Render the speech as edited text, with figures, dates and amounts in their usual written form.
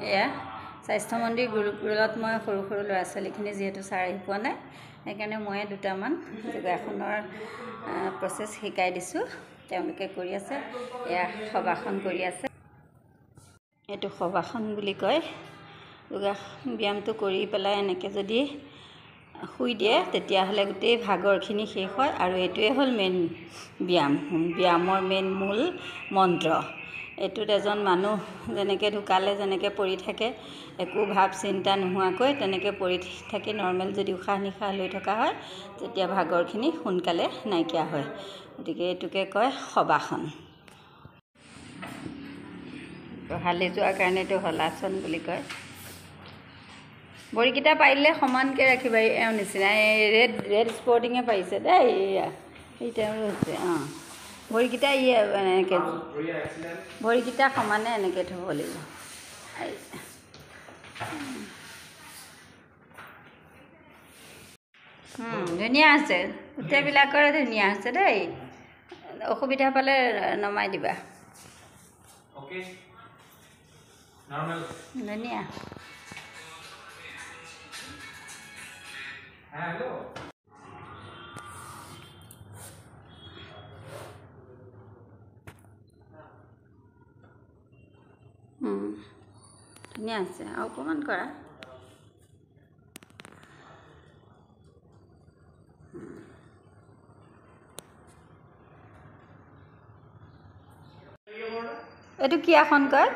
এয়া স্বাস্থ্যমন্ত্ৰী গুৰুকুলত মই সৰু সৰু ল'ৰা ছোৱালীখিনি যিহেতু ছাৰ আহি পোৱা নাই, সেইকাৰণে মই দুটামান যোগাসনৰ প্ৰচেছ শিকাই দিছোঁ। তেওঁলোকে কৰি আছে। এয়া শৱাসন কৰি আছে। এইটো শৱাসন বুলি কয়। ব্যায়ামটো কৰি পেলাই এনেকৈ যদি শুই দিয়ে তেতিয়াহ'লে গোটেই ভাগৰখিনি শেষ হয়। আৰু এইটোৱে হ'ল মেইন ব্যায়ামৰ মেইন মূল মন্ত্ৰ। এইটোত এজন মানুহ যেনেকৈ ঢুকালে যেনেকৈ পৰি থাকে, একো ভাৱ চিন্তা নোহোৱাকৈ তেনেকৈ পৰি থাকি নৰ্মেল যদি উশাহ নিশাহ লৈ থকা হয়, তেতিয়া ভাগৰখিনি সোনকালে নাইকিয়া হয়। গতিকে এইটোকে কয় শৱাসন। হালি যোৱাৰ কাৰণে এইটো হলাসন বুলি কয়। ভৰিকেইটা পাৰিলে সমানকৈ ৰাখিবা। এওঁ নিচিনা এই ৰেড স্পৰ্টিঙে পাৰিছে দেই। এয়া এই তেওঁ হৈছে। ভৰিকেইটা এনেকৈ ভৰিকেইটা সমানে এনেকৈ থ'ব লাগিব। ধুনীয়া আছে। গোটেইবিলাকৰে ধুনীয়া আছে দেই। অসুবিধা পালে নমাই দিবা। ধুনীয়া। ধুনীয়া আছে। আৰু অকণমান কৰা। এইটো কি আসন কয়?